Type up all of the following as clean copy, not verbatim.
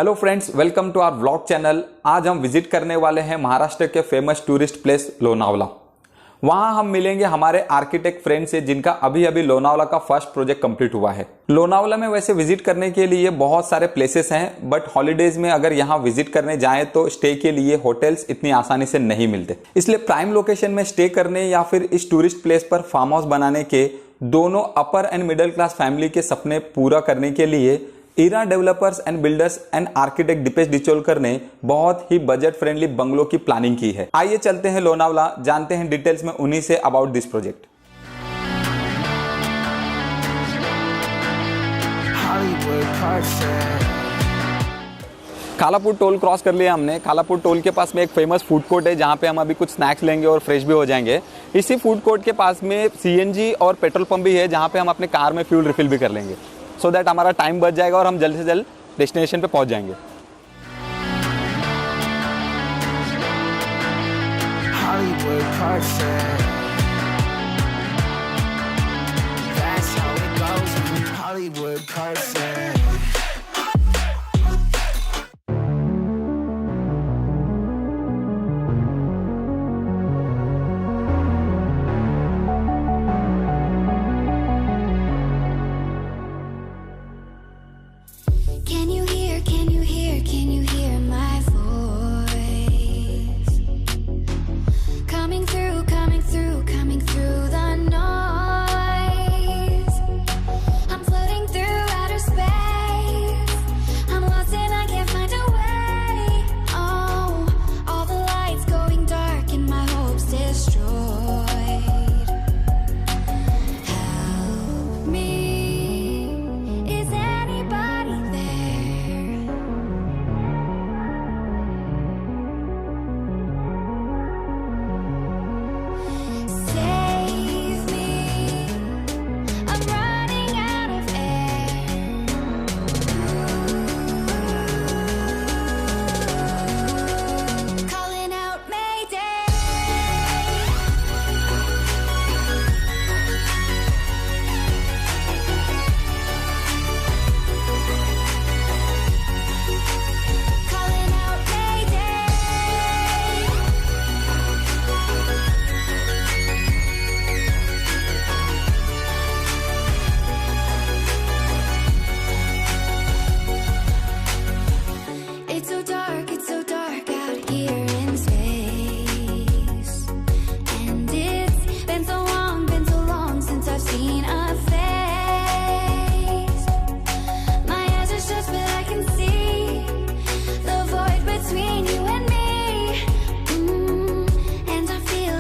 Hello friends, welcome to our vlog channel. आज हम visit करने वाले हैं महाराष्ट्र के फेमस टूरिस्ट प्लेस लोनावला। वहां हम मिलेंगे हमारे आर्किटेक्ट फ्रेंड से जिनका अभी अभी लोनावला का फर्स्ट प्रोजेक्ट कंप्लीट हुआ है। लोनावला में वैसे विजिट करने के लिए बहुत सारे प्लेसेस हैं, बट हॉलीडेज में अगर यहाँ विजिट करने जाएं तो स्टे के लिए होटल्स इतनी आसानी से नहीं मिलते। इसलिए प्राइम लोकेशन में स्टे करने या फिर इस टूरिस्ट प्लेस पर फार्म हाउस बनाने के दोनों upper and middle class family के सपने पूरा करने के लिए Eera developers and builders and architect Deepesh Dicholkar ने बहुत ही बजट फ्रेंडली बंगलो की प्लानिंग की है। आइए चलते हैं लोनावला, जानते हैं डिटेल्स में उन्हीं से about this project. Kalapur toll cross कर लिया हमने। कालापुर टोल के पास में एक फेमस फूड कोर्ट है जहाँ पे हम अभी कुछ स्नैक्स लेंगे और फ्रेश भी हो जाएंगे। इसी फूड कोर्ट के पास में सीएनजी और पेट्रोल पंप भी है जहाँ पे हम अपने कार में फ्यूल रिफिल भी कर लेंगे, सो दैट हमारा टाइम बच जाएगा और हम जल्द से जल्द डेस्टिनेशन पे पहुंच जाएंगे। Can you hear my voice? Coming through the noise. I'm floating through outer space. I'm lost and I can't find a way. Oh, all the lights going dark and my hopes destroyed. Help me. Is anybody there? Save me. I'm running out of air. Calling out Mayday. Calling out Mayday. It's so dark out here in space. And it's been so long since I've seen a face. My eyes are shut but I can see the void between you and me. And I feel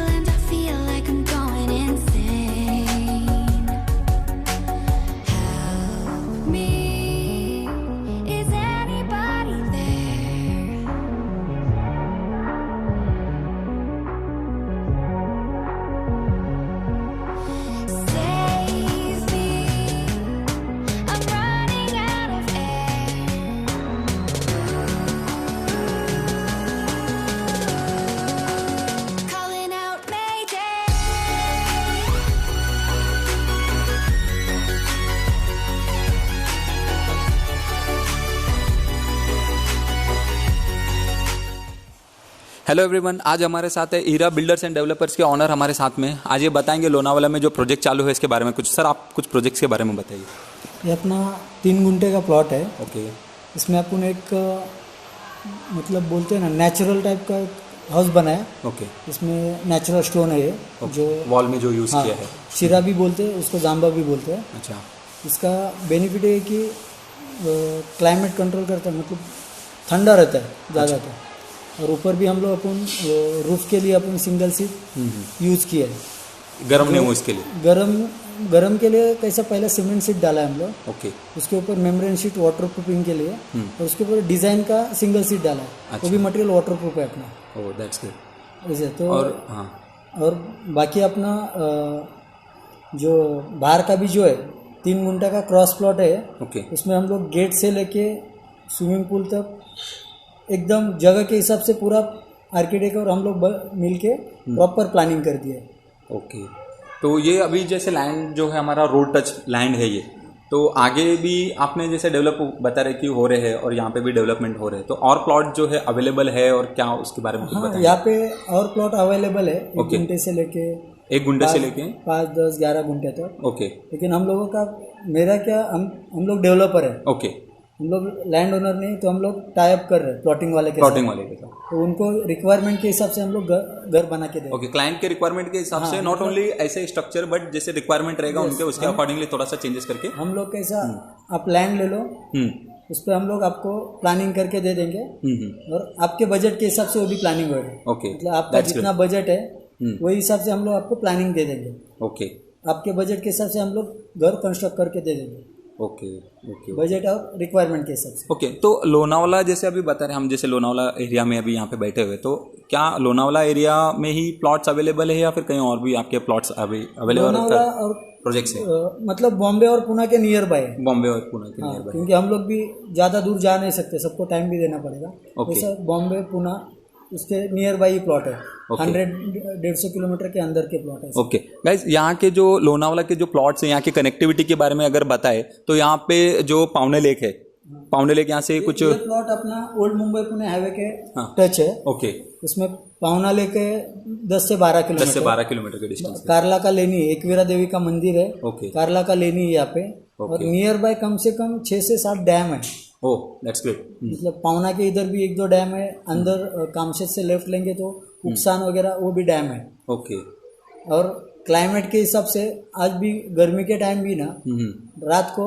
like I'm going insane. Help me. Is anybody there? Save me. I'm running out of air. Calling out Mayday. Hello everyone, आज हमारे साथ है Ira builders and developers के honour हमारे साथ में। आज ये बताएंगे लोनावला में जो प्रोजेक्ट चालू है इसके बारे में कुछ। सर, आप कुछ प्रोजेक्ट्स के बारे में बताइए। ये अपना 3 गुंठे का प्लॉट है। ओके। इसमें अपन एक मतलब बोलते हैं ना नेचुरल टाइप का हाउस बनाया। ओके। इसमें नेचुरल स्टोन है ये, जो वॉल में जो यूज़ किया है। शिरा भी बोलते हैं उसको, जाम्बा भी बोलते हैं। अच्छा। इसका बेनिफिट है कि क्लाइमेट कंट्रोल करता है, मतलब ठंडा रहता है ज़्यादातर। और ऊपर भी हम लोग अपन रूफ के लिए अपन सिंगल सीट यूज़ किया है। गर्म नहीं हो इसके लिए? गरम के लिए कैसा, पहले सीमेंट सीट डाला है हम लोग। ओके। उसके ऊपर मेम्ब्रेन शीट वाटर प्रूफिंग के लिए, और उसके ऊपर डिजाइन का सिंगल सीट डाला है। अच्छा। वो भी मटेरियल वाटर प्रूफ है अपना। ओह, दैट्स गुड। ऐसे तो हाँ। और बाकी अपना जो बाहर का भी जो है 3 गुंठा का क्रॉस प्लॉट है। ओके। उसमें हम लोग गेट से लेके स्विमिंग पूल तक एकदम जगह के हिसाब से पूरा आर्किटेक्ट और हम लोग मिल के प्रॉपर प्लानिंग कर दिया है। ओके, तो ये अभी जैसे लैंड जो है हमारा रोड टच लैंड है, ये तो आगे भी आपने जैसे डेवलप बता रहे कि हो रहे हैं और यहाँ पे भी डेवलपमेंट हो रहे हैं, तो और प्लॉट जो है अवेलेबल है और क्या उसके बारे में कुछ हाँ, बताएं? यहाँ पे और प्लॉट अवेलेबल है, 1 ओके। घंटे से लेके 1 घंटे से लेके 5, 10, 11 घंटे तक। ओके लेकिन हम लोगों का, मेरा क्या, हम लोग डेवलपर है, ओके, हम लोग लैंड ओनर नहीं, तो हम लोग टाई अप कर रहे हैं प्लॉटिंग वाले के प्लॉटिंग साथ। वाले के साथ। तो उनको रिक्वायरमेंट के हिसाब से हम लोग घर बना के दें। ओके, क्लाइंट के रिक्वायरमेंट के हिसाब से नॉट ओनली ऐसे स्ट्रक्चर बट जैसे रिक्वायरमेंट रहेगा उनके उसके अकॉर्डिंगली थोड़ा सा चेंजेस करके। हम लोग कैसा, आप लैंड ले लो, उस पर हम लोग आपको प्लानिंग करके दे देंगे, और आपके बजट के हिसाब से वो भी प्लानिंग होगा। ओके, मतलब आपका जितना बजट है वही हिसाब से हम लोग आपको प्लानिंग दे देंगे। ओके आपके बजट के हिसाब से हम लोग घर कंस्ट्रक्ट करके दे देंगे, ओके ओके बजट और रिक्वायरमेंट के हिसाब से। ओके। तो लोनावाला जैसे अभी बता रहे हम, जैसे लोनावाला एरिया में अभी यहाँ पे बैठे हुए, तो क्या लोनावाला एरिया में ही प्लॉट्स अवेलेबल है या फिर कहीं और भी आपके प्लॉट्स अभी अवेलेबल लोनावाला और प्रोजेक्ट्स है? मतलब बॉम्बे और पुणे के नियर बाय है। बॉम्बे और पुणे के हाँ, नियर बाय। क्योंकि हम लोग भी ज़्यादा दूर जा नहीं सकते, सबको टाइम भी देना पड़ेगा। ओके। तो सर बॉम्बे पुणे उसके नियर बाई ही प्लॉट है, 100-150 किलोमीटर के अंदर के प्लॉट है। ओके गाइज, यहाँ के जो लोनावाला के जो प्लॉट्स हैं, यहाँ की कनेक्टिविटी के बारे में अगर बताए तो यहाँ पे जो पावने लेक है, पावने लेक यहाँ से कुछ, ये प्लॉट अपना ओल्ड मुंबई पुणे हाईवे के हाँ। टच है। ओके, उसमें पावना लेके 10 से 12 किलोमीटर 10 से 12 किलोमीटर के डिस्टेंस। कारला का लेनी, एकवीरा देवी का मंदिर है, ओके कारला का लेनी है यहाँ पे। और नियर बाय कम से कम 6 से 7 डैम है। Oh that's great. मतलब पावना के इधर भी 1-2 डैम है, अंदर कामशेद से लेफ्ट लेंगे तो उपसान वगैरह वो भी डैम है। ओके। और क्लाइमेट के हिसाब से आज भी गर्मी के टाइम भी ना रात को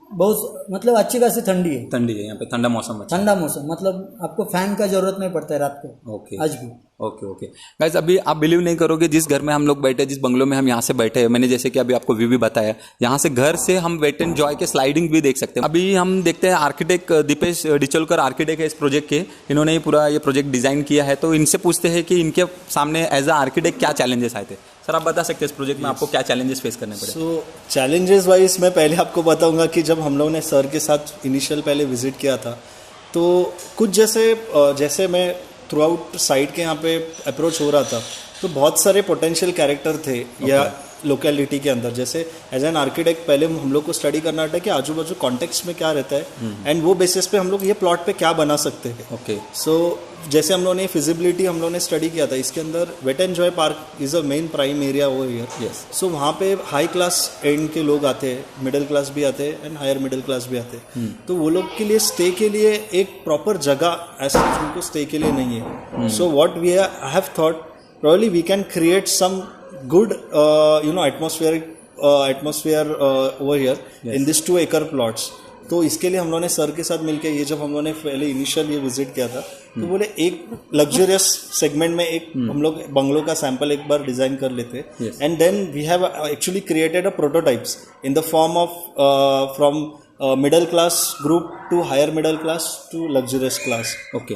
बहुत मतलब अच्छी खासी ठंडी है, ठंडी है यहाँ पे, ठंडा मौसम है। ठंडा मौसम, मतलब आपको फैन का जरूरत नहीं पड़ता है रात को। ओके आज भी। ओके ओके गाइस, अभी आप बिलीव नहीं करोगे, जिस घर में हम लोग बैठे, जिस बंगलो में हम यहाँ से बैठे हैं, मैंने जैसे कि अभी आपको व्यू भी बताया, यहाँ से घर से हम वेट एंड जॉय के स्लाइडिंग भी देख सकते हैं। अभी हम देखते हैं आर्किटेक्ट दीपेश डिचोलकर आर्किटेक्ट है इस प्रोजेक्ट के, इन्होंने ही पूरा ये प्रोजेक्ट डिजाइन किया है। तो इनसे पूछते हैं कि इनके सामने एज अ आर्किटेक्ट क्या चैलेंजेस आए थे। सर आप बता सकते हैं इस प्रोजेक्ट में आपको क्या चैलेंजेस फेस करने पड़े? सो चैलेंजेस वाइज मैं पहले आपको बताऊंगा कि जब हम लोगों ने सर के साथ इनिशियल पहले विजिट किया था, तो कुछ जैसे मैं थ्रू आउट साइट के यहाँ पे अप्रोच हो रहा था, तो बहुत सारे पोटेंशियल कैरेक्टर थे या लोकेलिटी के अंदर। जैसे एज एन आर्किटेक्ट पहले हम लोग को स्टडी करना था कि आजू बाजू कॉन्टेक्स्ट में क्या रहता है, एंड वो बेसिस पे हम लोग ये प्लॉट पे क्या बना सकते हैं। ओके। सो जैसे हम लोगों ने फिजिबिलिटी हम लोगों ने स्टडी किया था, इसके अंदर wet and joy park is a main prime area over here. Yes. So वहाँ पे हाई क्लास एंड के लोग आते हैं, मिडिल क्लास भी आते हैं एंड हायर मिडिल क्लास भी आते हैं। तो वो लोग के लिए स्टे के लिए एक प्रॉपर जगह ऐसा उनको स्टे के लिए नहीं है। So what we have thought, probably we can create some good atmosphere over here in this 2 acre plots. तो इसके लिए हम लोगों ने सर के साथ मिलके, ये जब हम लोगों ने पहले इनिशियल ये विजिट किया था, तो बोले एक लग्जरियस सेगमेंट में एक हम लोग बंगलो का सैंपल एक बार डिजाइन कर लेते, and then we have actually created a prototypes in the form of from middle class group to higher middle class to luxurious class. Okay.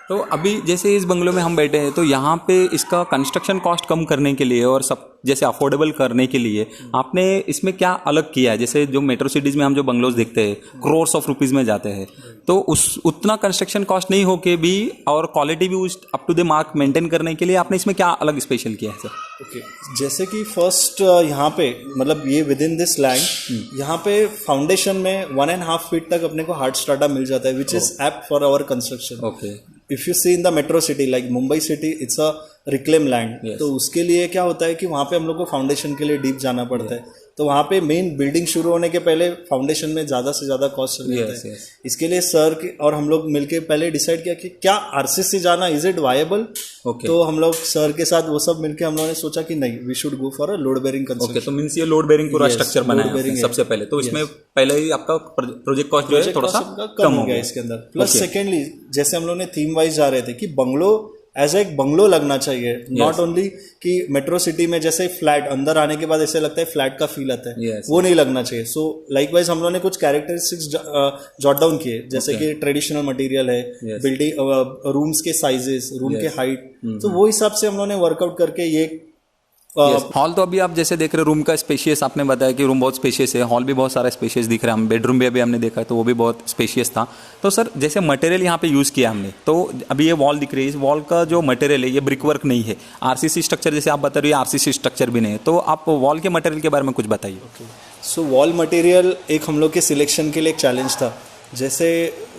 तो अभी जैसे इस बंगलो में हम बैठे हैं, तो यहाँ पे इसका कंस्ट्रक्शन कॉस्ट कम करने के लिए और सब जैसे अफोर्डेबल करने के लिए आपने इसमें क्या अलग किया है? जैसे जो मेट्रो सिटीज़ में हम जो बंगलोज देखते हैं क्रोर्स ऑफ रुपीज़ में जाते हैं, तो उतना कंस्ट्रक्शन कॉस्ट नहीं होके भी और क्वालिटी भी उस up to the mark maintain करने के लिए आपने इसमें क्या अलग स्पेशल किया है सर? ओके, जैसे कि फर्स्ट यहाँ पे मतलब ये विद इन दिस लैंड यहाँ पे फाउंडेशन में 1.5 फीट तक अपने को हार्ड स्ट्राटा मिल जाता है, which is apt for our construction. Okay. If you see in the metro city like Mumbai city, it's a reclaim land. तो उसके लिए क्या होता है कि वहाँ पे हम लोग को फाउंडेशन के लिए डीप जाना पड़ता है, तो वहाँ पे मेन बिल्डिंग शुरू होने के पहले फाउंडेशन में ज़्यादा से ज़्यादा कॉस्ट चल जाता है। इसके लिए सर और हम लोग मिलके पहले डिसाइड किया कि क्या आरसीसी जाना, इज इट वायबल? तो हम लोग सर के साथ वो सब मिलके हम लोगों ने सोचा कि नहीं, we should go for a load bearing construction. Okay, तो मींस ये लोड बेरिंग पूरा स्ट्रक्चर बनाया है सबसे पहले, तो इसमें पहले ही आपका प्रोजेक्ट कॉस्ट जो है थोड़ा सा कम हो गया इसके अंदर। प्लस सेकेंडली जैसे हम लोग ने थीम वाइज जा रहे थे कि बंगलो एज एक बंगलो लगना चाहिए, नॉट ओनली कि मेट्रो सिटी में जैसे फ्लैट अंदर आने के बाद ऐसे लगता है फ्लैट का फील आता है, वो नहीं लगना चाहिए। सो लाइकवाइज हम लोगों ने कुछ कैरेक्टरिस्टिक्स जॉट डाउन किए, जैसे कि ट्रेडिशनल मटेरियल है, बिल्डिंग रूम्स के साइजेस, रूम के हाइट, तो वो हिसाब से हम लोगों ने वर्कआउट करके ये हॉल तो अभी आप जैसे देख रहे हो रूम का स्पेशियस, आपने बताया कि रूम बहुत स्पेशियस है, हॉल भी बहुत सारा स्पेशियस दिख रहा है, हम बेडरूम भी अभी हमने देखा तो वो भी बहुत स्पेशियस था। तो सर जैसे मटेरियल यहाँ पे यूज़ किया हमने, तो अभी ये वॉल दिख रही है, इस वॉल का जो मटेरियल है ये ब्रिक वर्क नहीं है, आरसीसी स्ट्रक्चर जैसे आप बता रहे हो, आरसीसी स्ट्रक्चर भी नहीं है, तो आप वॉल के मटेरियल के बारे में कुछ बताइए। सो वॉल मटेरियल एक हम लोग के सिलेक्शन के लिए एक चैलेंज था. जैसे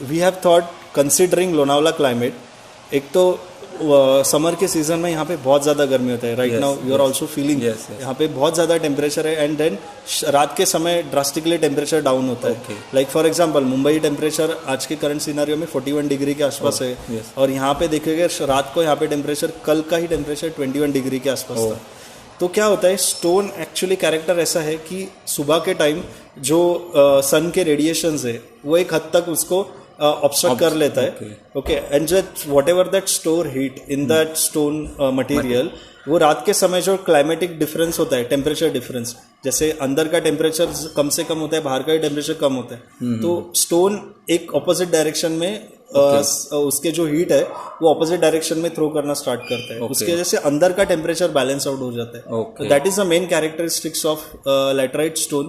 we have thought considering Lonavala climate, एक तो समर के सीजन में यहाँ पे बहुत ज़्यादा गर्मी होता है. Right now you are also feeling यहाँ पे बहुत ज़्यादा टेम्परेचर है. एंड देन रात के समय ड्रास्टिकली टेम्परेचर डाउन होता है. Like for example Mumbai temperature आज के करंट सिनेरियो में 41 डिग्री के आसपास है. और यहाँ पे देखिएगा रात को यहाँ पे टेम्परेचर, कल का ही टेम्परेचर 21 डिग्री के आसपास था. तो क्या होता है, स्टोन एक्चुअली कैरेक्टर ऐसा है कि सुबह के टाइम जो सन के रेडिएशंस है वो एक हद तक उसको ऑब्स्ट्रक्ट कर लेता है. Okay, and just what ever that store heat in that stone material, वो रात के समय जो क्लाइमेटिक डिफरेंस होता है, टेम्परेचर डिफरेंस, जैसे अंदर का टेम्परेचर कम से कम होता है, बाहर का टेम्परेचर कम होता है, तो स्टोन एक ऑपोजिट डायरेक्शन में उसके जो हीट है वो ऑपोजिट डायरेक्शन में थ्रो करना स्टार्ट करता है. उसके वजह से अंदर का टेम्परेचर बैलेंस आउट हो जाता है. That is the main characteristics of laterite stone.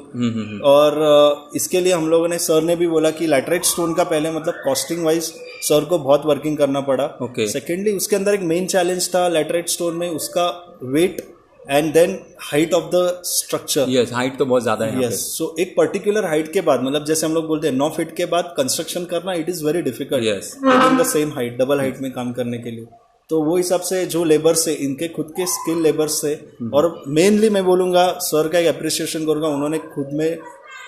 और इसके लिए हम लोगों ने, सर ने भी बोला कि लैटराइट स्टोन का पहले मतलब कॉस्टिंग वाइज सर को बहुत वर्किंग करना पड़ा. सेकेंडली उसके अंदर एक मेन चैलेंज था लैटराइट स्टोन में, उसका weight and then height of the structure. Yes, height तो बहुत ज्यादा है. यस, सो एक पर्टिकुलर हाइट के बाद, मतलब जैसे हम लोग बोलते हैं 9 फीट के बाद कंस्ट्रक्शन करना it is very difficult in the same height, double height में काम करने के लिए. तो वो हिसाब से जो लेबर्स है, इनके खुद के स्किल लेबर्स से, और मेनली मैं बोलूंगा सर का एक अप्रिसिएशन करूंगा, उन्होंने खुद में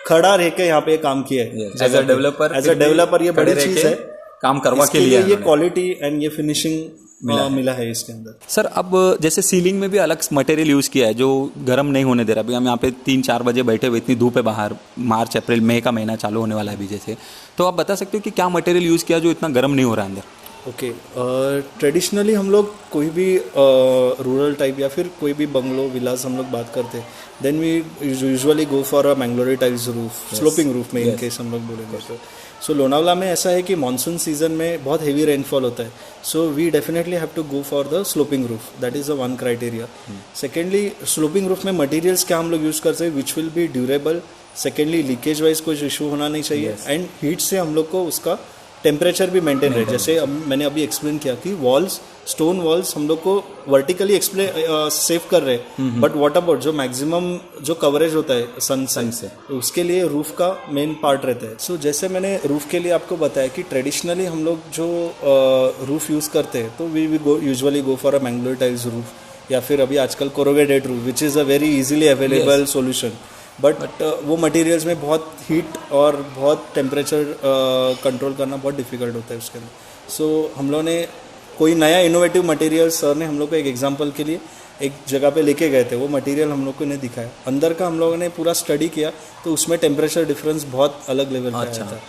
खड़ा रह के यहाँ पे काम किया है. एज अ डेवलपर ये बड़ी चीज है, काम करवा के लिए ये क्वालिटी एंड ये फिनिशिंग मिला है इसके अंदर. सर, अब जैसे सीलिंग में भी अलग मटेरियल यूज़ किया है जो गर्म नहीं होने दे रहा. अभी हम यहाँ पे 3-4 बजे बैठे हुए, इतनी धूप है बाहर, मार्च अप्रैल मई का महीना चालू होने वाला है अभी जैसे, तो आप बता सकते हो कि क्या मटेरियल यूज़ किया जो इतना गर्म नहीं हो रहा है अंदर? ओके, ट्रेडिशनली हम लोग कोई भी रूरल टाइप या फिर कोई भी बंगलो विलास हम लोग बात करते हैं, then we usually go for a Mangalori types roof, sloping roof में इन केस हम लोग बोलेंगे तो. सो लोनावला में ऐसा है कि मानसून सीजन में बहुत हेवी रेनफॉल होता है, so we definitely have to go for the sloping roof. That is the one criteria. Secondly, sloping roof में मटेरियल्स क्या हम लोग यूज़ करते हैं which will be durable. Secondly, leakage wise कोई इशू होना नहीं चाहिए. एंड हीट से हम लोग को उसका टेम्परेचर भी मेंटेन रहे. जैसे मैंने अभी एक्सप्लेन किया कि वॉल्स, स्टोन वॉल्स हम लोग को वर्टिकली सेव कर रहे हैं, बट व्हाट अबाउट जो मैक्सिमम जो कवरेज होता है सन से, तो उसके लिए रूफ का मेन पार्ट रहता है. सो जैसे मैंने रूफ के लिए आपको बताया कि ट्रेडिशनली हम लोग जो रूफ यूज़ करते हैं, तो we usually go for a Mangalore tiles roof, या फिर अभी आजकल corrugated roof which is a very easily available solution. But वो मटेरियल्स में बहुत हीट और बहुत टेम्परेचर कंट्रोल करना बहुत डिफिकल्ट होता है उसके अंदर. सो हम लोगों ने कोई नया इनोवेटिव मटेरियल, सर ने हम लोग को एक एग्जांपल के लिए एक जगह पे लेके गए थे, वो मटेरियल हम लोग को ने दिखाया. अंदर का हम लोगों ने पूरा स्टडी किया, तो उसमें टेम्परेचर डिफरेंस बहुत अलग लेवल का आया था.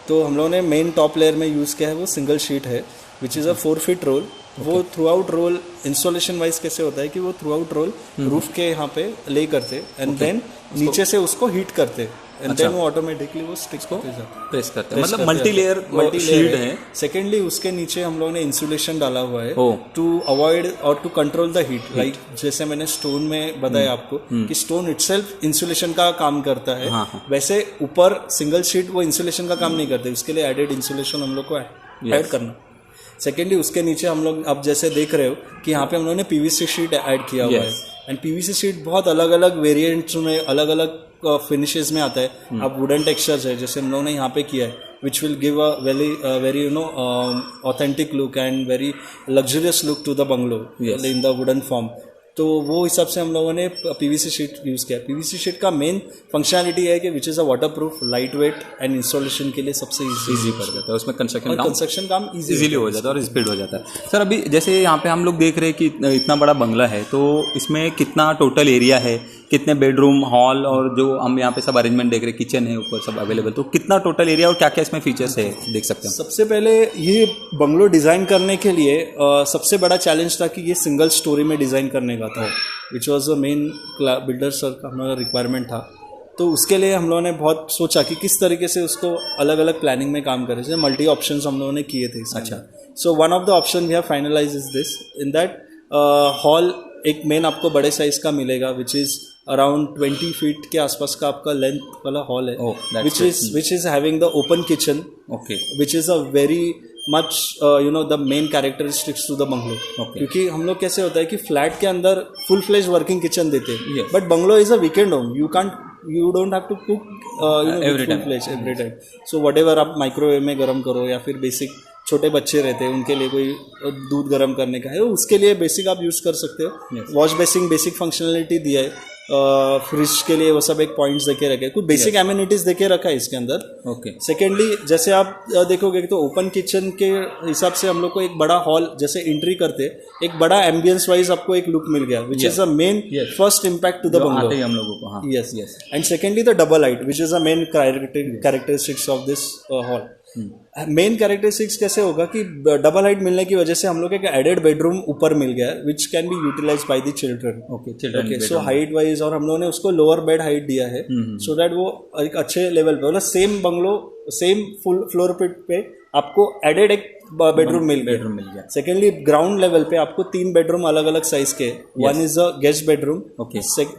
तो हम लोगों ने मेन टॉप लेयर में यूज़ किया है वो सिंगल शीट है which is a 4 feet roll. वो throughout roll installation wise कैसे होता है कि वो थ्रू आउट रोल रूफ के यहाँ पे ले करते एंड देन नीचे से उसको हीट करते एंड देन वो ऑटोमेटिकली वो स्टिक्स को प्रेस करते हैं. मतलब मल्टी लेयर शीट है. सेकेंडली, उसके नीचे हम लोगों ने इंसुलेशन डाला हुआ है टू अवॉइड और to control the heat. Like जैसे मैंने स्टोन में बताया आपको कि स्टोन इटसेल्फ इंसुलेशन का काम करता है, वैसे ऊपर सिंगल शीट वो इंसुलेशन का काम नहीं करते, उसके लिए एडेड इंसुलेशन हम लोग को ऐड करना. सेकेंडली, उसके नीचे हम लोग अब जैसे देख रहे हो कि यहाँ पे हम लोगों ने पीवीसी शीट ऐड किया हुआ है. एंड पीवीसी शीट बहुत अलग अलग वेरिएंट्स में, अलग अलग फिनिशेस में आता है. अब वुडन टेक्सचर्स है जैसे हम लोगों ने यहाँ पे किया है, which will give a very authentic look and very luxurious look to the bungalow in the wooden form. तो वो हिसाब से हम लोगों ने पीवीसी शीट यूज़ किया. पीवीसी शीट का मेन फंक्शनलिटी है कि which is a water proof, light weight and installation के लिए सबसे ईजी कर देता है. उसमें कंस्ट्रक्शन काम इजीली हो जाता है और स्पीड हो जाता है. सर, अभी जैसे यहाँ पे हम लोग देख रहे हैं कि इतना बड़ा बंगला है, तो इसमें कितना टोटल एरिया है, कितने बेडरूम, हॉल, और जो हम यहाँ पे सब अरेंजमेंट देख रहे हैं, किचन है ऊपर सब अवेलेबल, तो कितना टोटल एरिया और क्या क्या इसमें फीचर्स है देख सकते हैं? सबसे पहले ये बंगलो डिज़ाइन करने के लिए सबसे बड़ा चैलेंज था कि ये सिंगल स्टोरी में डिज़ाइन करने का था, which was the main builder sir का हमारा रिक्वायरमेंट था. तो उसके लिए हम लोगों ने बहुत सोचा कि किस तरीके से उसको अलग अलग प्लानिंग में काम करें. जैसे मल्टी ऑप्शंस हम लोगों ने किए थे. अच्छा, so one of the option we have finalize is this, in that hall एक मेन आपको बड़े साइज का मिलेगा विच इज़ अराउंड 20 फीट के आसपास का आपका लेंथ वाला हॉल है, which is having the open kitchen, which is a very much the main characteristics to the bungalow. क्योंकि हम लोग कैसे होता है कि फ्लैट के अंदर फुल फ्लेज वर्किंग किचन देते हैं, but bungalow is a weekend home. You can't you don't have to cook Every time. every time. So whatever आप माइक्रोवेव में गर्म करो या फिर बेसिक छोटे बच्चे रहते हैं उनके लिए कोई दूध गर्म करने का है उसके लिए बेसिक आप यूज़ कर सकते हो. वॉश बेसिंग बेसिक फंक्शनलिटी दिया है. फ्रिज के लिए वो सब एक पॉइंट्स देके रखे कुछ बेसिक एमिनिटीज देके रखा है इसके अंदर. ओके. सेकेंडली जैसे आप देखोगे तो ओपन किचन के हिसाब से हम लोग को एक बड़ा हॉल जैसे एंट्री करते एक बड़ा एम्बियंस वाइज आपको एक लुक मिल गया which is a main first impact to the bungalow हम लोगों को. Yes yes. And secondly the double height which is a main characteristics of this hall. Main characteristics कैसे होगा कि डबल हाइट मिलने की वजह से हम लोग एक एडेड बेडरूम ऊपर मिल गया which can be utilize by the children. Okay. So height wise और हम लोगों ने उसको लोअर बेड हाइट दिया है सो दैट वो एक अच्छे लेवल पे मतलब same bungalow same full floor पे आपको एडेड एक बेडरूम मिल गया. सेकेंडली ग्राउंड लेवल पे आपको 3 बेडरूम अलग अलग साइज के. One is a guest bedroom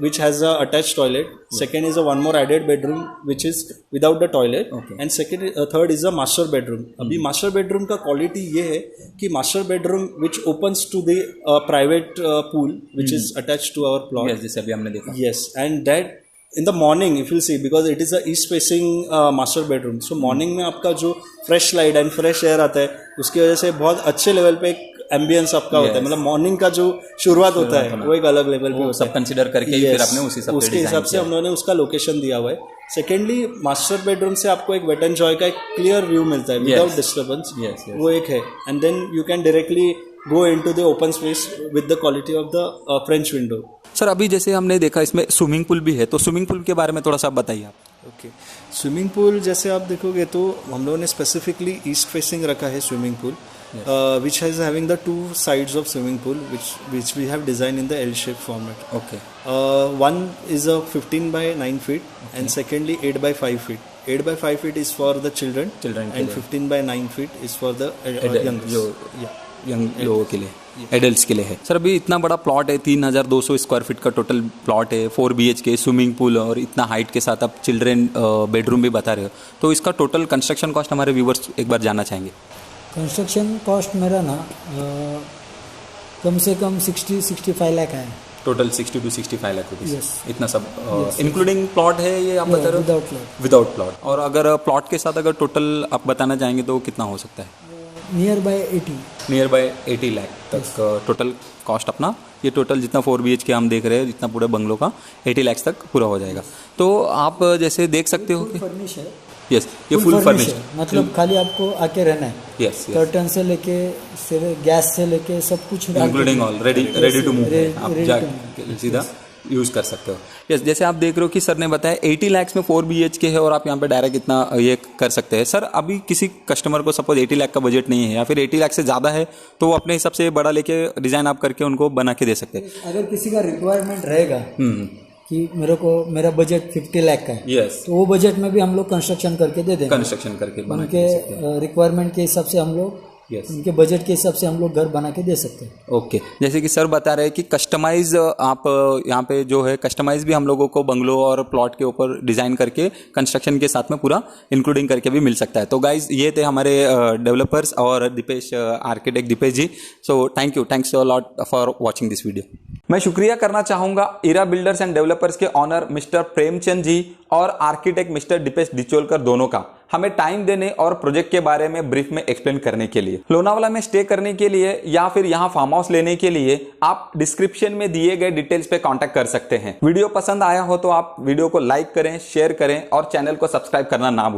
which has a attach toilet. Second is a one more added bedroom which is without the toilet. And second third is a master bedroom. अभी master bedroom का quality ये है कि master bedroom which opens to the private pool which is attach to our plot. जैसे अभी हमने देखा. Yes. And that in the morning if you see because it is a east facing master bedroom so morning में आपका जो fresh light and fresh air आता है उसकी वजह से बहुत अच्छे लेवल पे एक एम्बियंस आपका होता है. मतलब मॉर्निंग का जो शुरुआत होता है वो एक अलग लेवल पे सब कंसीडर करके ही फिर आपने उसके हिसाब से हम लोगों ने उसका लोकेशन दिया हुआ है. सेकेंडली मास्टर बेडरूम से आपको एक वेट एंड जॉय का एक क्लियर व्यू मिलता है विदाउट डिस्टर्बेंस. वो एक है. And then you can directly go into the open space with the quality of the French window. Sir अभी जैसे हमने देखा इसमें स्विमिंग पूल भी है तो स्विमिंग पूल के बारे में थोड़ा सा बताइए आप. ओके. स्विमिंग पूल जैसे आप देखोगे तो हम लोगों ने स्पेसिफिकली ईस्ट फेसिंग रखा है swimming pool which has having the 2 sides of swimming pool which we have designed in the L shape format. Okay. One is a 15 by 9 feet and secondly 8 by 5 feet. 8 by 5 feet is for the children and 15 by 9 feet is for the young लोगों के लिए adults के लिए है. Sir अभी इतना बड़ा plot है 3200 स्क्वायर फीट का टोटल प्लॉट है 4 BHK स्विमिंग पूल और इतना हाइट के साथ आप चिल्ड्रेन बेडरूम भी बता रहे हो तो इसका टोटल कंस्ट्रक्शन कॉस्ट हमारे व्यूवर्स एक बार जानना चाहेंगे. कंस्ट्रक्शन कॉस्ट मेरा ना कम से कम 60-65 लाख है. Total 60 to 65 lakh rupees. Yes. इतना सब इंक्लूडिंग प्लॉट है ये आप बता रहे हो. Without plot. और अगर प्लॉट के साथ अगर टोटल आप बताना चाहेंगे तो कितना हो सकता है. नियर बाय 80 लाख तक टोटल कॉस्ट अपना ये टोटल जितना 4 BHK हम देख रहे हैं जितना पूरे बंगलों का 80 लाख तक पूरा हो जाएगा. तो आप जैसे देख सकते हो कि फर्निश है. यस ये फुल फर्निश मतलब खाली आपको आके रहना है. यस. कर्टन से लेके गैस से लेके सब कुछ including all ready to move आप जाके सीधा यूज कर सकते हो. यस जैसे आप देख रहे हो कि सर ने बताया 80 लाख में 4 BHK है और आप यहाँ पे डायरेक्ट इतना ये कर सकते हैं. सर अभी किसी कस्टमर को सपोज 80 लाख का बजट नहीं है या फिर 80 लाख से ज़्यादा है तो वो अपने हिसाब से बड़ा लेके डिज़ाइन आप करके उनको बना के दे सकते हैं. अगर किसी का रिक्वायरमेंट रहेगा कि मेरा बजट 50 लाख का है यस तो वो बजट में भी हम लोग कंस्ट्रक्शन करके दे देंगे. कंस्ट्रक्शन करके उनके रिक्वायरमेंट के हिसाब से हम लोग उनके बजट के हिसाब से हम लोग घर बना के दे सकते हैं. ओके. जैसे कि सर बता रहे हैं कि कस्टमाइज आप यहाँ पे जो है कस्टमाइज भी हम लोगों को बंगलो और प्लॉट के ऊपर डिज़ाइन करके कंस्ट्रक्शन के साथ में पूरा इंक्लूडिंग करके भी मिल सकता है. तो गाइज ये थे हमारे डेवलपर्स और Deepesh architect Deepesh ji. So thanks a lot for watching this video. मैं शुक्रिया करना चाहूँगा इरा बिल्डर्स एंड डेवलपर्स के ऑनर मिस्टर प्रेमचंद जी और आर्किटेक्ट मिस्टर दीपेश डिचोलकर दोनों का हमें टाइम देने और प्रोजेक्ट के बारे में ब्रीफ में एक्सप्लेन करने के लिए. लोनावाला में स्टे करने के लिए या फिर यहाँ फार्म हाउस लेने के लिए आप डिस्क्रिप्शन में दिए गए डिटेल्स पे कांटेक्ट कर सकते हैं. वीडियो पसंद आया हो तो आप वीडियो को लाइक करें, शेयर करें और चैनल को सब्सक्राइब करना ना भूलें.